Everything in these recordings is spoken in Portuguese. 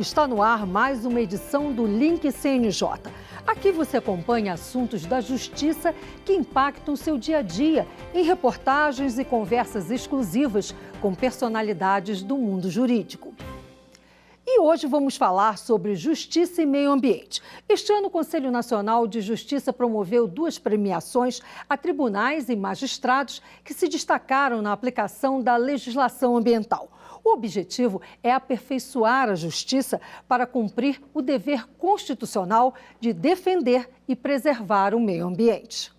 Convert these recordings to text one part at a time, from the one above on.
Está no ar mais uma edição do Link CNJ. Aqui você acompanha assuntos da justiça que impactam o seu dia a dia, em reportagens e conversas exclusivas com personalidades do mundo jurídico. E hoje vamos falar sobre justiça e meio ambiente. Este ano, o Conselho Nacional de Justiça promoveu 2 premiações a tribunais e magistrados que se destacaram na aplicação da legislação ambiental. O objetivo é aperfeiçoar a justiça para cumprir o dever constitucional de defender e preservar o meio ambiente.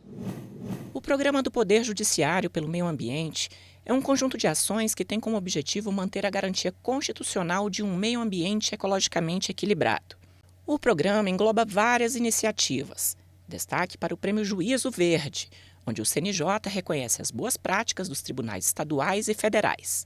O Programa do Poder Judiciário pelo Meio Ambiente é um conjunto de ações que tem como objetivo manter a garantia constitucional de um meio ambiente ecologicamente equilibrado. O programa engloba várias iniciativas. Destaque para o Prêmio Juízo Verde, onde o CNJ reconhece as boas práticas dos tribunais estaduais e federais.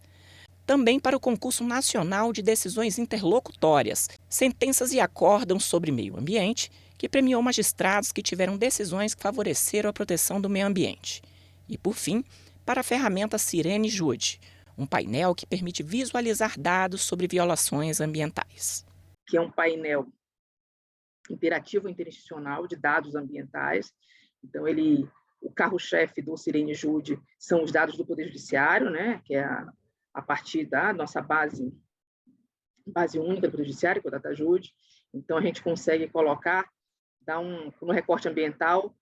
Também para o Concurso Nacional de Decisões Interlocutórias, Sentenças e Acórdãos sobre Meio Ambiente, que premiou magistrados que tiveram decisões que favoreceram a proteção do meio ambiente. E, por fim, para a ferramenta Sirene Jude, um painel que permite visualizar dados sobre violações ambientais. Que é um painel interativo interinstitucional de dados ambientais. Então, o carro-chefe do Sirene Jude são os dados do Poder Judiciário, né, que é a partir da nossa base única do Poder Judiciário, que é o DataJude. Então, a gente consegue colocar, no recorte ambiental,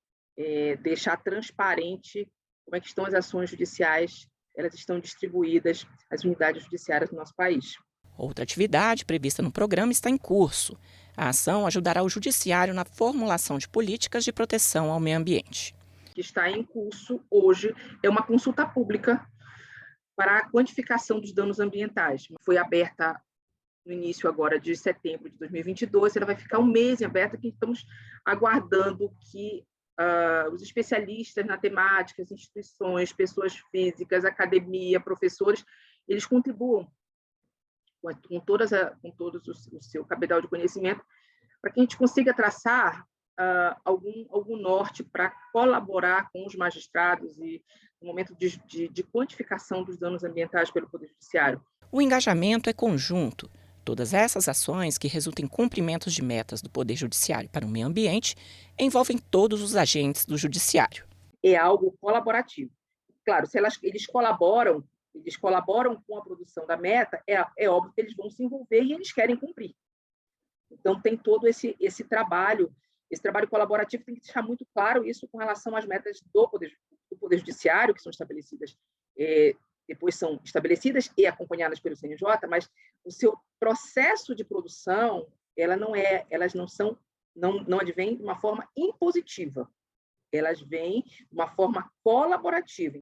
deixar transparente como é que estão as ações judiciais, elas estão distribuídas às unidades judiciárias do nosso país. Outra atividade prevista no programa está em curso. A ação ajudará o judiciário na formulação de políticas de proteção ao meio ambiente. O que está em curso hoje é uma consulta pública para a quantificação dos danos ambientais. Foi aberta no início agora de setembro de 2022, ela vai ficar um mês em aberta, que estamos aguardando que os especialistas na temática, as instituições, pessoas físicas, academia, professores, eles contribuam com todo o seu cabedal de conhecimento para que a gente consiga traçar algum norte para colaborar com os magistrados e no momento de quantificação dos danos ambientais pelo Poder Judiciário. O engajamento é conjunto. Todas essas ações que resultam em cumprimentos de metas do Poder Judiciário para o meio ambiente envolvem todos os agentes do Judiciário. É algo colaborativo. Claro, se eles colaboram com a produção da meta, é óbvio que eles vão se envolver e eles querem cumprir. Então, tem todo esse trabalho colaborativo, tem que deixar muito claro isso com relação às metas do Poder Judiciário, que são estabelecidas, depois são estabelecidas e acompanhadas pelo CNJ, mas o seu processo de produção, elas não advêm de uma forma impositiva, elas vêm de uma forma colaborativa.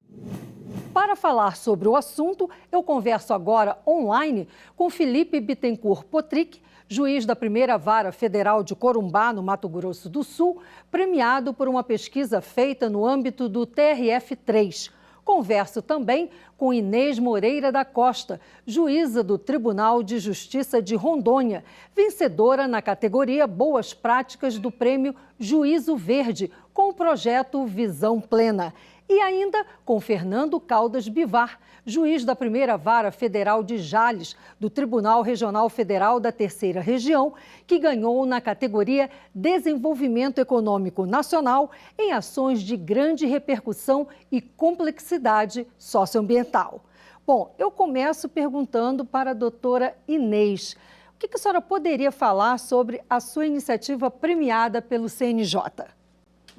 Para falar sobre o assunto, eu converso agora online com Felipe Bittencourt Potrick, juiz da Primeira Vara Federal de Corumbá, no Mato Grosso do Sul, premiado por uma pesquisa feita no âmbito do TRF3. Converso também com Inês Moreira da Costa, juíza do Tribunal de Justiça de Rondônia, vencedora na categoria Boas Práticas do Prêmio Juízo Verde, com o projeto Visão Plena. E ainda com Fernando Caldas Bivar, juiz da Primeira Vara Federal de Jales, do Tribunal Regional Federal da Terceira Região, que ganhou na categoria Desenvolvimento Econômico Nacional em ações de grande repercussão e complexidade socioambiental. Bom, eu começo perguntando para a doutora Inês. O que a senhora poderia falar sobre a sua iniciativa premiada pelo CNJ?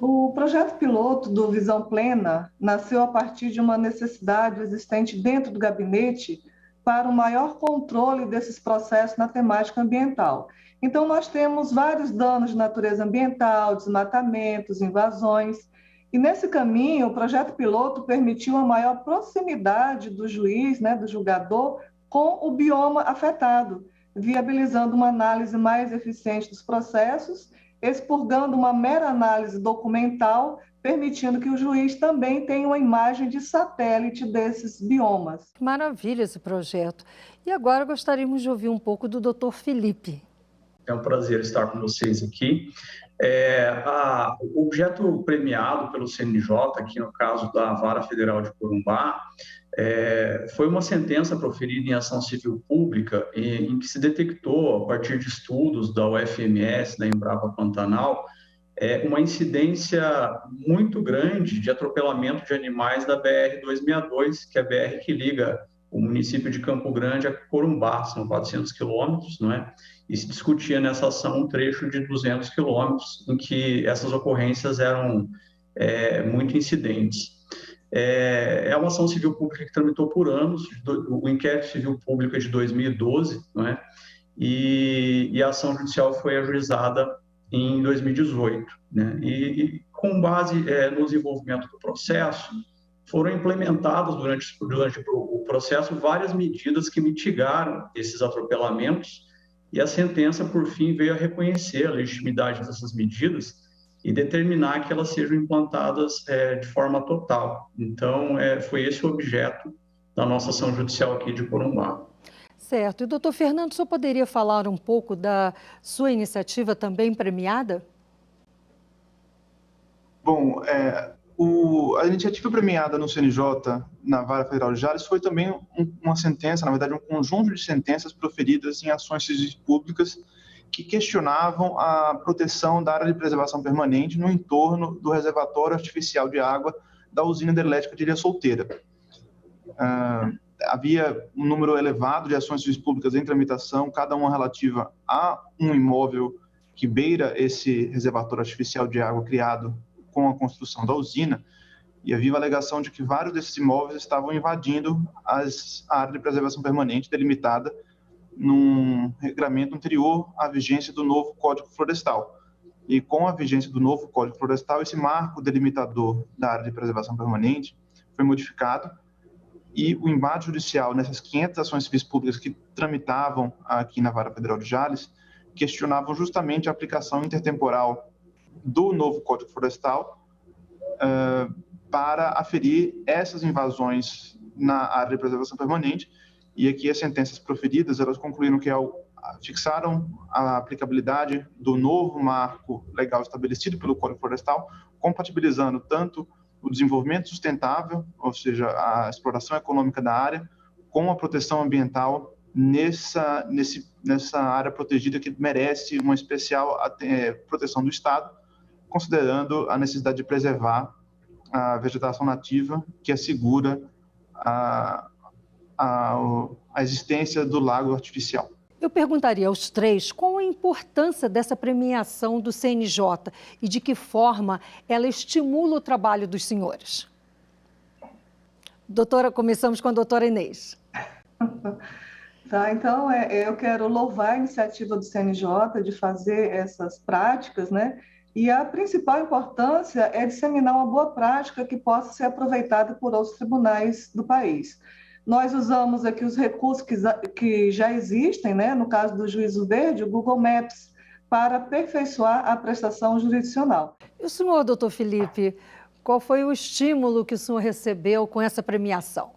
O projeto piloto do Visão Plena nasceu a partir de uma necessidade existente dentro do gabinete para um maior controle desses processos na temática ambiental. Então, nós temos vários danos de natureza ambiental, desmatamentos, invasões, e nesse caminho, o projeto piloto permitiu uma maior proximidade do juiz, do julgador, com o bioma afetado, viabilizando uma análise mais eficiente dos processos, expurgando uma mera análise documental, permitindo que o juiz também tenha uma imagem de satélite desses biomas. Maravilha esse projeto. E agora gostaríamos de ouvir um pouco do Dr. Felipe. É um prazer estar com vocês aqui. O objeto premiado pelo CNJ, aqui no caso da Vara Federal de Corumbá, foi uma sentença proferida em ação civil pública em que se detectou, a partir de estudos da UFMS, da Embrapa Pantanal, uma incidência muito grande de atropelamento de animais da BR-262, que é a BR que liga o município de Campo Grande a Corumbá, são 400 quilômetros, não é? E se discutia nessa ação um trecho de 200 quilômetros, em que essas ocorrências eram muito incidentes. É uma ação civil pública que tramitou por anos, o inquérito civil público é de 2012, não é? E a ação judicial foi ajuizada em 2018, né? E com base no desenvolvimento do processo, foram implementadas durante o processo várias medidas que mitigaram esses atropelamentos, e a sentença, por fim, veio a reconhecer a legitimidade dessas medidas e determinar que elas sejam implantadas de forma total. Então, foi esse o objeto da nossa ação judicial aqui de Corumbá. Certo. E, doutor Fernando, o senhor poderia falar um pouco da sua iniciativa também premiada? Bom, a iniciativa premiada no CNJ, na Vara Federal de Jales, foi também uma sentença, na verdade, um conjunto de sentenças proferidas em ações civis públicas que questionavam a proteção da área de preservação permanente no entorno do reservatório artificial de água da usina hidrelétrica de Ilha Solteira. Havia um número elevado de ações civis públicas em tramitação, cada uma relativa a um imóvel que beira esse reservatório artificial de água criado com a construção da usina, e havia a alegação de que vários desses imóveis estavam invadindo a área de preservação permanente delimitada num regulamento anterior à vigência do novo Código Florestal. E com a vigência do novo Código Florestal, esse marco delimitador da área de preservação permanente foi modificado, e o embate judicial nessas 500 ações civis públicas que tramitavam aqui na Vara Federal de Jales questionavam justamente a aplicação intertemporal do novo Código Florestal para aferir essas invasões na área de preservação permanente. E aqui as sentenças proferidas, elas concluíram que fixaram a aplicabilidade do novo marco legal estabelecido pelo Código Florestal, compatibilizando tanto o desenvolvimento sustentável, ou seja, a exploração econômica da área, com a proteção ambiental nessa área protegida que merece uma especial proteção do Estado, considerando a necessidade de preservar a vegetação nativa que assegura a existência do lago artificial. Eu perguntaria aos três qual a importância dessa premiação do CNJ e de que forma ela estimula o trabalho dos senhores. Doutora, começamos com a doutora Inês. Tá, então, eu quero louvar a iniciativa do CNJ de fazer essas práticas, né? E a principal importância é disseminar uma boa prática que possa ser aproveitada por outros tribunais do país. Nós usamos aqui os recursos que já existem, né? No caso do Juízo Verde, o Google Maps, para aperfeiçoar a prestação jurisdicional. E o senhor, doutor Felipe, qual foi o estímulo que o senhor recebeu com essa premiação?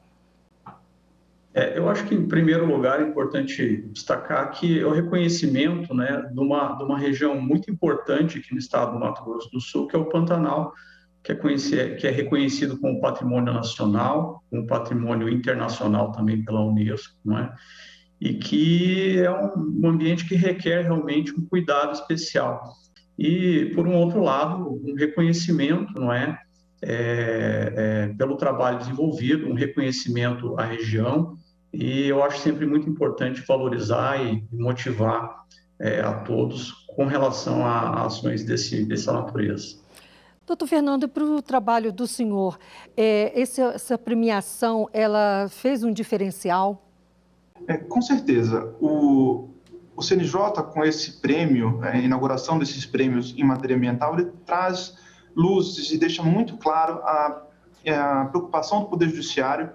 Eu acho que, em primeiro lugar, é importante destacar que é o reconhecimento, né, de uma região muito importante aqui no estado do Mato Grosso do Sul, que é o Pantanal, que é reconhecido como patrimônio nacional, como patrimônio internacional também pela Unesco, não é? E que é um ambiente que requer realmente um cuidado especial. E, por um outro lado, um reconhecimento, não é? Pelo trabalho desenvolvido, um reconhecimento à região, e eu acho sempre muito importante valorizar e motivar a todos com relação a ações dessa natureza. Doutor Fernando, para o trabalho do senhor, essa premiação, ela fez um diferencial? Com certeza. O CNJ, com esse prêmio, a inauguração desses prêmios em matéria ambiental, ele traz luzes e deixa muito claro a preocupação do Poder Judiciário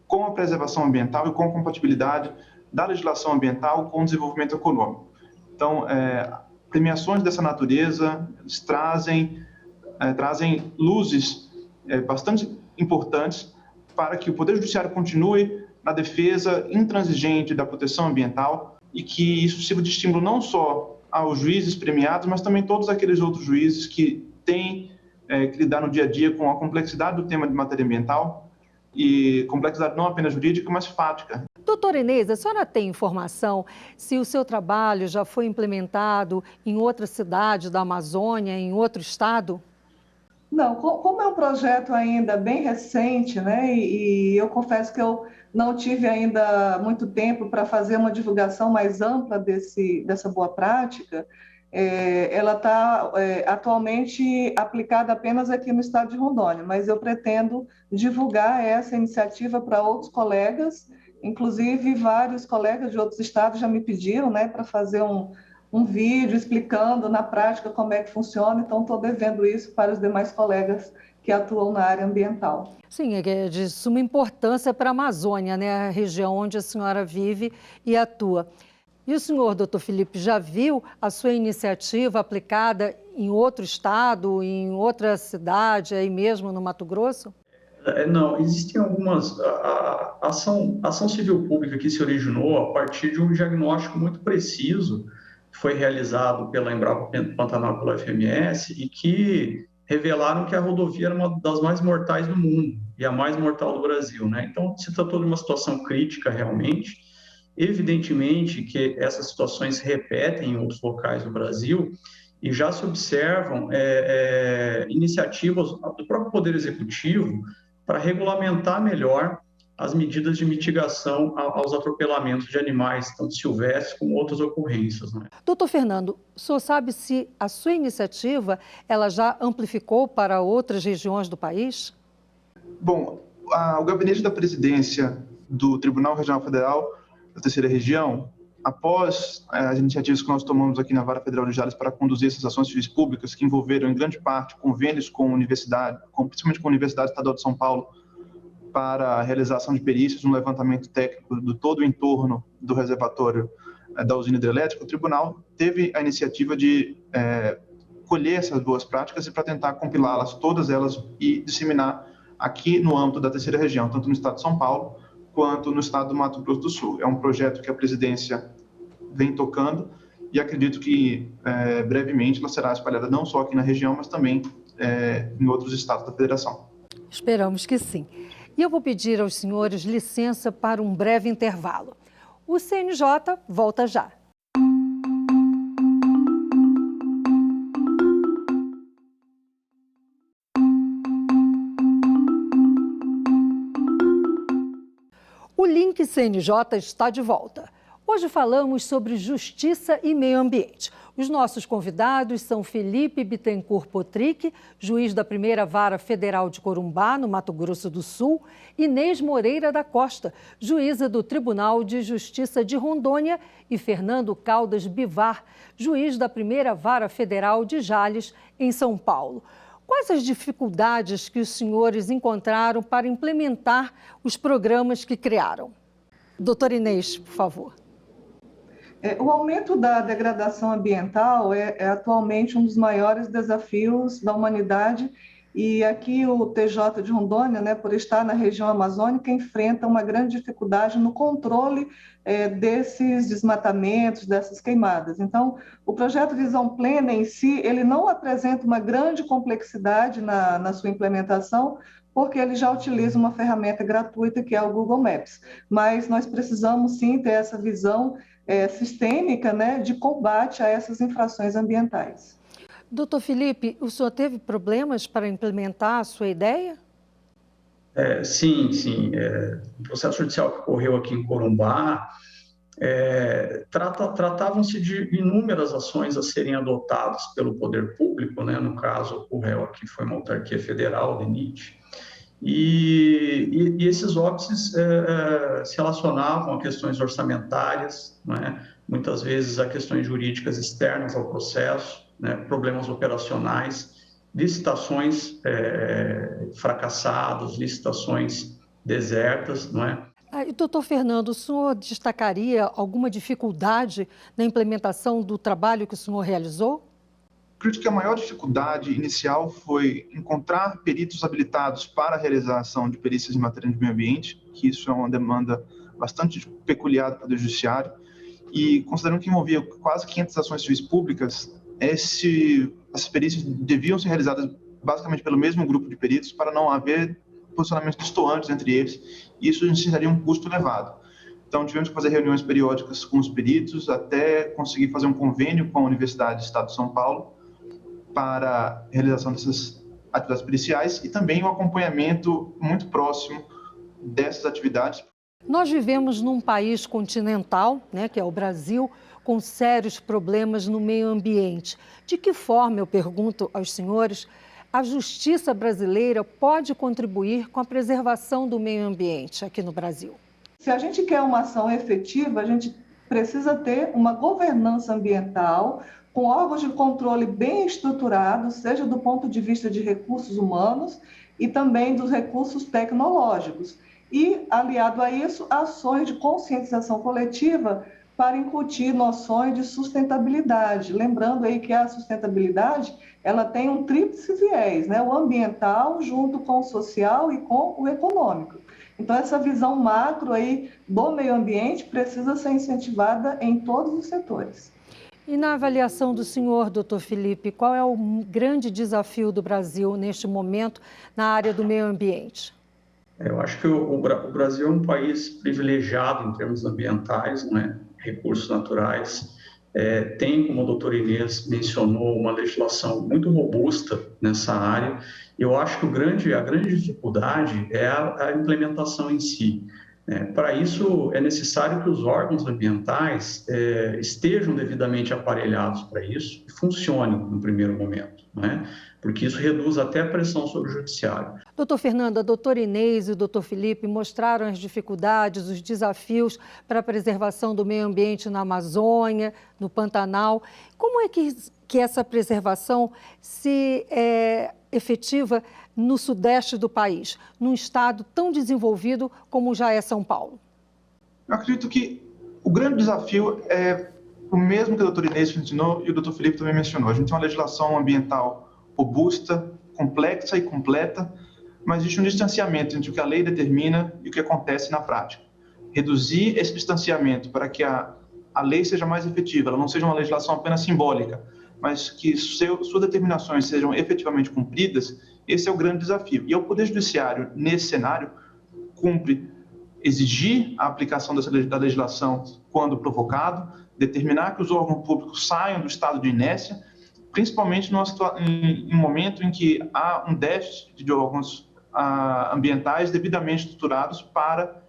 com a preservação ambiental e com a compatibilidade da legislação ambiental com o desenvolvimento econômico. Então, premiações dessa natureza trazem luzes bastante importantes para que o Poder Judiciário continue na defesa intransigente da proteção ambiental e que isso sirva de estímulo não só aos juízes premiados, mas também todos aqueles outros juízes que têm que lidar no dia a dia com a complexidade do tema de matéria ambiental, e complexidade não apenas jurídica, mas fática. Doutora Inês, a senhora tem informação se o seu trabalho já foi implementado em outra cidade da Amazônia, em outro estado? Não, como é um projeto ainda bem recente, né, e eu confesso que eu não tive ainda muito tempo para fazer uma divulgação mais ampla dessa boa prática, ela está atualmente aplicada apenas aqui no estado de Rondônia, mas eu pretendo divulgar essa iniciativa para outros colegas, inclusive vários colegas de outros estados já me pediram, né, para fazer um vídeo explicando na prática como é que funciona, então estou devendo isso para os demais colegas que atuam na área ambiental. Sim, é de suma importância para a Amazônia, né, a região onde a senhora vive e atua. E o senhor, doutor Felipe, já viu a sua iniciativa aplicada em outro estado, em outra cidade, aí mesmo no Mato Grosso? Não, existem algumas... A ação civil pública que se originou a partir de um diagnóstico muito preciso que foi realizado pela Embrapa Pantanal, pela FMS, e que revelaram que a rodovia era uma das mais mortais do mundo e a mais mortal do Brasil, né? Então, se tratou de uma situação crítica realmente. Evidentemente que essas situações se repetem em outros locais do Brasil e já se observam iniciativas do próprio Poder Executivo para regulamentar melhor as medidas de mitigação aos atropelamentos de animais, tanto silvestres como outras ocorrências, né? Doutor Fernando, o senhor sabe se a sua iniciativa ela já amplificou para outras regiões do país? Bom, o Gabinete da Presidência do Tribunal Regional Federal da Terceira Região, após as iniciativas que nós tomamos aqui na Vara Federal de Jales para conduzir essas ações civis públicas, que envolveram em grande parte convênios com universidade, principalmente com a Universidade Estadual de São Paulo, para a realização de perícias, um levantamento técnico de todo o entorno do reservatório da usina hidrelétrica, o tribunal teve a iniciativa de colher essas boas práticas e para tentar compilá-las, todas elas, e disseminar aqui no âmbito da Terceira Região, tanto no estado de São Paulo, quanto no estado do Mato Grosso do Sul. É um projeto que a presidência vem tocando e acredito que brevemente ela será espalhada não só aqui na região, mas também em outros estados da federação. Esperamos que sim. E eu vou pedir aos senhores licença para um breve intervalo. O CNJ volta já. O Link CNJ está de volta. Hoje falamos sobre justiça e meio ambiente. Os nossos convidados são Felipe Bittencourt Potrick, juiz da Primeira Vara Federal de Corumbá, no Mato Grosso do Sul, Inês Moreira da Costa, juíza do Tribunal de Justiça de Rondônia, e Fernando Caldas Bivar, juiz da Primeira Vara Federal de Jales, em São Paulo. Quais as dificuldades que os senhores encontraram para implementar os programas que criaram? Doutora Inês, por favor. O aumento da degradação ambiental é atualmente um dos maiores desafios da humanidade, e aqui o TJ de Rondônia, né, por estar na região amazônica, enfrenta uma grande dificuldade no controle desses desmatamentos, dessas queimadas. Então, o projeto Visão Plena em si, ele não apresenta uma grande complexidade na sua implementação, porque ele já utiliza uma ferramenta gratuita que é o Google Maps. Mas nós precisamos sim ter essa visão sistêmica, né, de combate a essas infrações ambientais. Doutor Felipe, o senhor teve problemas para implementar a sua ideia? Sim. O processo judicial que ocorreu aqui em Corumbá, tratavam-se de inúmeras ações a serem adotadas pelo poder público, né? No caso, o réu aqui foi uma autarquia federal, DENIT, e esses óbices se relacionavam a questões orçamentárias, né? Muitas vezes a questões jurídicas externas ao processo, né? Problemas operacionais, licitações fracassadas, licitações desertas, não é? Doutor Fernando, o senhor destacaria alguma dificuldade na implementação do trabalho que o senhor realizou? Acredito que a maior dificuldade inicial foi encontrar peritos habilitados para a realização de perícias em matéria de meio ambiente, que isso é uma demanda bastante peculiar do Poder Judiciário, e considerando que envolvia quase 500 ações civis públicas, essas perícias deviam ser realizadas basicamente pelo mesmo grupo de peritos para não haver posicionamentos distoantes entre eles, e isso necessitaria um custo elevado. Então, tivemos que fazer reuniões periódicas com os peritos até conseguir fazer um convênio com a Universidade do Estado de São Paulo para a realização dessas atividades periciais e também o acompanhamento muito próximo dessas atividades. Nós vivemos num país continental, que é o Brasil, com sérios problemas no meio ambiente. De que forma, eu pergunto aos senhores, a justiça brasileira pode contribuir com a preservação do meio ambiente aqui no Brasil? Se a gente quer uma ação efetiva, a gente precisa ter uma governança ambiental com órgãos de controle bem estruturados, seja do ponto de vista de recursos humanos e também dos recursos tecnológicos. E, aliado a isso, ações de conscientização coletiva para incutir noções de sustentabilidade. Lembrando aí que a sustentabilidade ela tem um tríplice viés, o ambiental junto com o social e com o econômico. Então, essa visão macro aí do meio ambiente precisa ser incentivada em todos os setores. E na avaliação do senhor, doutor Felipe, qual é o grande desafio do Brasil neste momento na área do meio ambiente? Eu acho que o Brasil é um país privilegiado em termos ambientais, recursos naturais. Tem, como a doutora Inês mencionou, uma legislação muito robusta nessa área. Eu acho que a grande dificuldade é a implementação em si. Para isso, é necessário que os órgãos ambientais estejam devidamente aparelhados para isso e funcionem no primeiro momento, porque isso reduz até a pressão sobre o judiciário. Doutor Fernando, a doutora Inês e o doutor Felipe mostraram as dificuldades, os desafios para a preservação do meio ambiente na Amazônia, no Pantanal. Como é que essa preservação se efetiva no sudeste do país, num estado tão desenvolvido como já é São Paulo? Eu acredito que o grande desafio é o mesmo que a doutora Inês mencionou e o doutor Felipe também mencionou. A gente tem uma legislação ambiental robusta, complexa e completa, mas existe um distanciamento entre o que a lei determina e o que acontece na prática. Reduzir esse distanciamento para que a lei seja mais efetiva, ela não seja uma legislação apenas simbólica, mas que suas determinações sejam efetivamente cumpridas, esse é o grande desafio. E o Poder Judiciário, nesse cenário, cumpre exigir a aplicação da legislação quando provocado, determinar que os órgãos públicos saiam do estado de inércia, principalmente em um momento em que há um déficit de órgãos ambientais devidamente estruturados para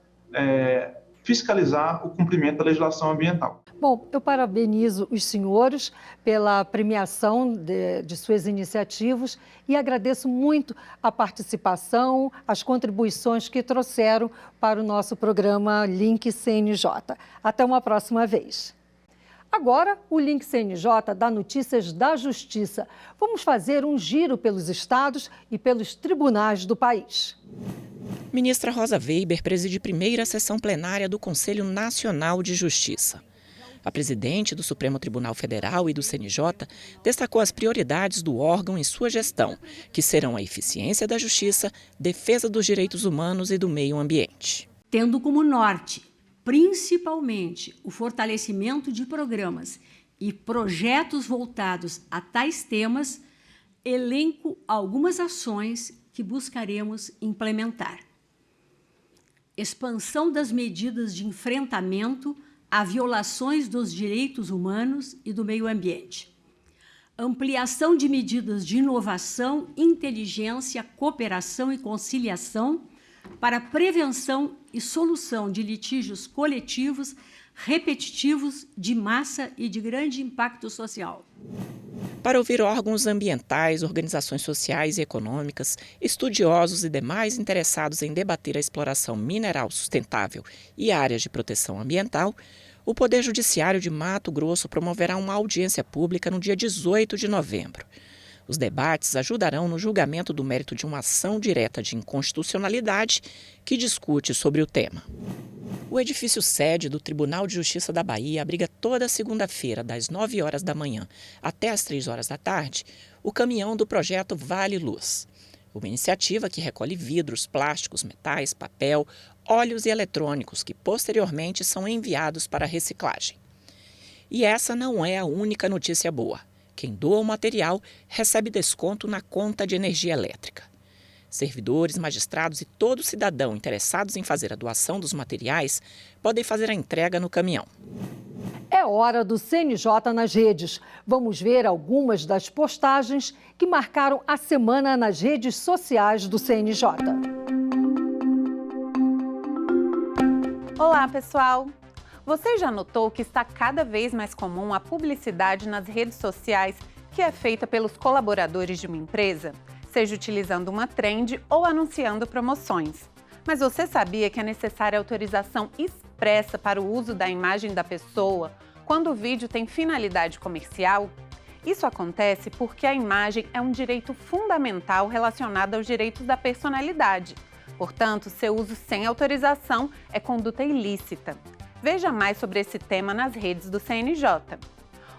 fiscalizar o cumprimento da legislação ambiental. Bom, eu parabenizo os senhores pela premiação de suas iniciativas e agradeço muito a participação, as contribuições que trouxeram para o nosso programa Link CNJ. Até uma próxima vez. Agora, o Link CNJ dá notícias da Justiça. Vamos fazer um giro pelos estados e pelos tribunais do país. Ministra Rosa Weber preside primeira sessão plenária do Conselho Nacional de Justiça. A presidente do Supremo Tribunal Federal e do CNJ destacou as prioridades do órgão em sua gestão, que serão a eficiência da justiça, defesa dos direitos humanos e do meio ambiente. Tendo como norte, principalmente, o fortalecimento de programas e projetos voltados a tais temas, elenco algumas ações que buscaremos implementar. Expansão das medidas de enfrentamento a violações dos direitos humanos e do meio ambiente. Ampliação de medidas de inovação, inteligência, cooperação e conciliação para prevenção e solução de litígios coletivos, repetitivos, de massa e de grande impacto social. Para ouvir órgãos ambientais, organizações sociais e econômicas, estudiosos e demais interessados em debater a exploração mineral sustentável e áreas de proteção ambiental, o Poder Judiciário de Mato Grosso promoverá uma audiência pública no dia 18 de novembro. Os debates ajudarão no julgamento do mérito de uma ação direta de inconstitucionalidade que discute sobre o tema. O edifício sede do Tribunal de Justiça da Bahia abriga toda segunda-feira, das 9 horas da manhã até as 3 horas da tarde, o caminhão do projeto Vale Luz. Uma iniciativa que recolhe vidros, plásticos, metais, papel, óleos e eletrônicos que posteriormente são enviados para reciclagem. E essa não é a única notícia boa. Quem doa o material recebe desconto na conta de energia elétrica. Servidores, magistrados e todo cidadão interessados em fazer a doação dos materiais podem fazer a entrega no caminhão. É hora do CNJ nas redes. Vamos ver algumas das postagens que marcaram a semana nas redes sociais do CNJ. Olá, pessoal! Você já notou que está cada vez mais comum a publicidade nas redes sociais que é feita pelos colaboradores de uma empresa, seja utilizando uma trend ou anunciando promoções. Mas você sabia que é necessária autorização expressa para o uso da imagem da pessoa quando o vídeo tem finalidade comercial? Isso acontece porque a imagem é um direito fundamental relacionado aos direitos da personalidade. Portanto, seu uso sem autorização é conduta ilícita. Veja mais sobre esse tema nas redes do CNJ.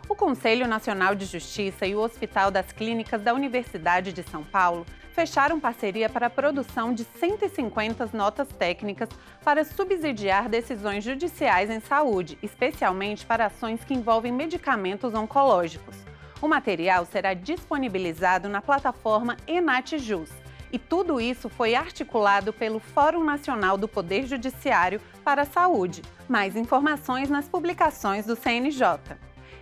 O Conselho Nacional de Justiça e o Hospital das Clínicas da Universidade de São Paulo fecharam parceria para a produção de 150 notas técnicas para subsidiar decisões judiciais em saúde, especialmente para ações que envolvem medicamentos oncológicos. O material será disponibilizado na plataforma ENATJus. E tudo isso foi articulado pelo Fórum Nacional do Poder Judiciário para a Saúde. Mais informações nas publicações do CNJ.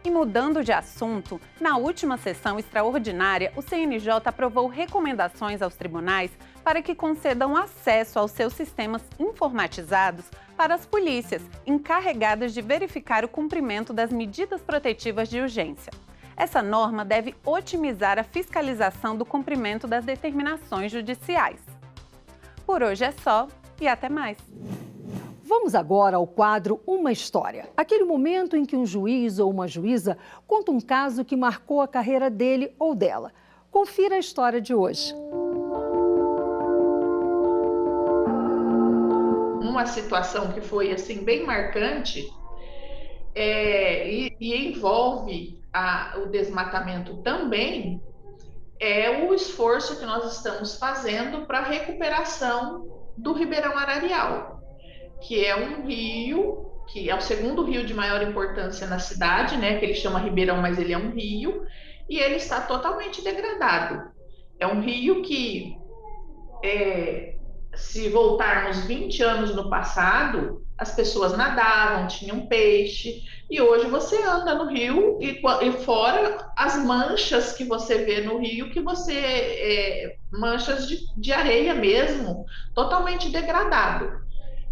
E mudando de assunto, na última sessão extraordinária, o CNJ aprovou recomendações aos tribunais para que concedam acesso aos seus sistemas informatizados para as polícias, encarregadas de verificar o cumprimento das medidas protetivas de urgência. Essa norma deve otimizar a fiscalização do cumprimento das determinações judiciais. Por hoje é só e até mais! Vamos agora ao quadro Uma História. Aquele momento em que um juiz ou uma juíza conta um caso que marcou a carreira dele ou dela. Confira a história de hoje. Uma situação que foi assim bem marcante e envolve o desmatamento também, é o esforço que nós estamos fazendo para a recuperação do Ribeirão Ararial, que é um rio, que é o segundo rio de maior importância na cidade, né? Que ele chama Ribeirão, mas ele é um rio, e ele está totalmente degradado. É um rio que, se voltarmos 20 anos no passado, as pessoas nadavam, tinham peixe, e hoje você anda no rio e fora as manchas que você vê no rio, que manchas de areia mesmo, totalmente degradado.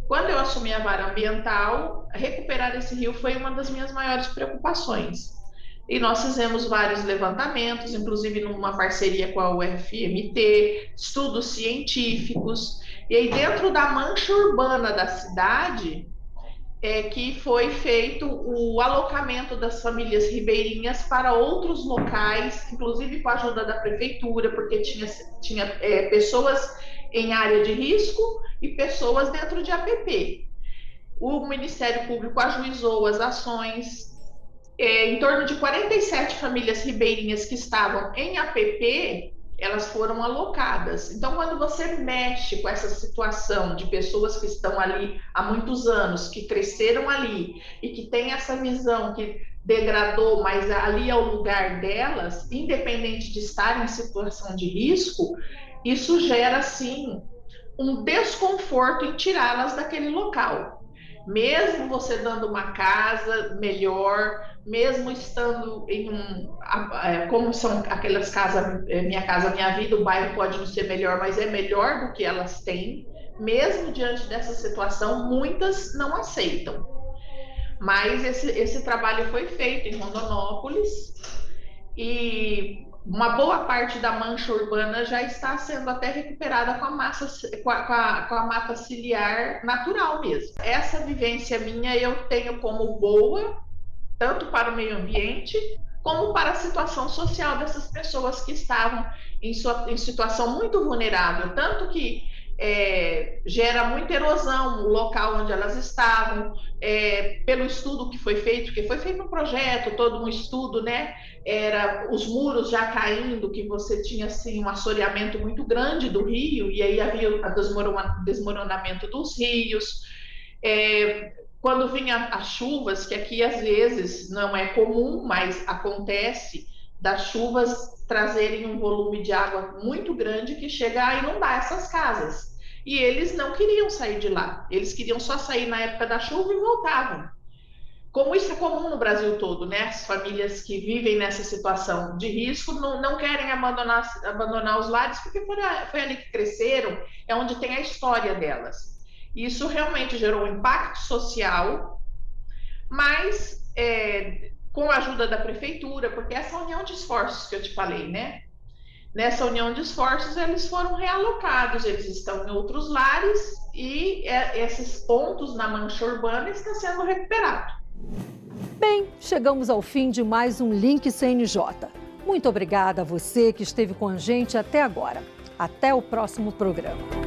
Quando eu assumi a vara ambiental, recuperar esse rio foi uma das minhas maiores preocupações. E nós fizemos vários levantamentos, inclusive numa parceria com a UFMT, estudos científicos. E aí dentro da mancha urbana da cidade, que foi feito o alocamento das famílias ribeirinhas para outros locais, inclusive com a ajuda da prefeitura, porque tinha pessoas em área de risco e pessoas dentro de APP. O Ministério Público ajuizou as ações. Em torno de 47 famílias ribeirinhas que estavam em APP, elas foram alocadas. Então, quando você mexe com essa situação de pessoas que estão ali há muitos anos, que cresceram ali e que tem essa visão que degradou, mas ali é o lugar delas, independente de estar em situação de risco, isso gera, sim, um desconforto em tirá-las daquele local. Mesmo você dando uma casa melhor, mesmo estando em como são aquelas casas, Minha Casa Minha Vida, o bairro pode não ser melhor, mas é melhor do que elas têm. Mesmo diante dessa situação, muitas não aceitam. Mas esse trabalho foi feito em Rondonópolis e uma boa parte da mancha urbana já está sendo até recuperada com a mata ciliar natural mesmo. Essa vivência minha eu tenho como boa, tanto para o meio ambiente, como para a situação social dessas pessoas que estavam em situação muito vulnerável, tanto que gera muita erosão no local onde elas estavam, pelo estudo que foi feito, um projeto, todo um estudo, né? Era os muros já caindo, que você tinha assim um assoreamento muito grande do rio, e aí havia o desmoronamento dos rios. quando vinha as chuvas, que aqui às vezes não é comum, mas acontece, das chuvas trazerem um volume de água muito grande que chega a inundar essas casas. E eles não queriam sair de lá, eles queriam só sair na época da chuva e voltavam. Como isso é comum no Brasil todo, né? As famílias que vivem nessa situação de risco não querem abandonar os lares, porque foi ali que cresceram, é onde tem a história delas. Isso realmente gerou um impacto social, mas com a ajuda da prefeitura, porque essa união de esforços que eu te falei, né? Nessa união de esforços, eles foram realocados, eles estão em outros lares e esses pontos na mancha urbana estão sendo recuperados. Bem, chegamos ao fim de mais um Link CNJ. Muito obrigada a você que esteve com a gente até agora. Até o próximo programa.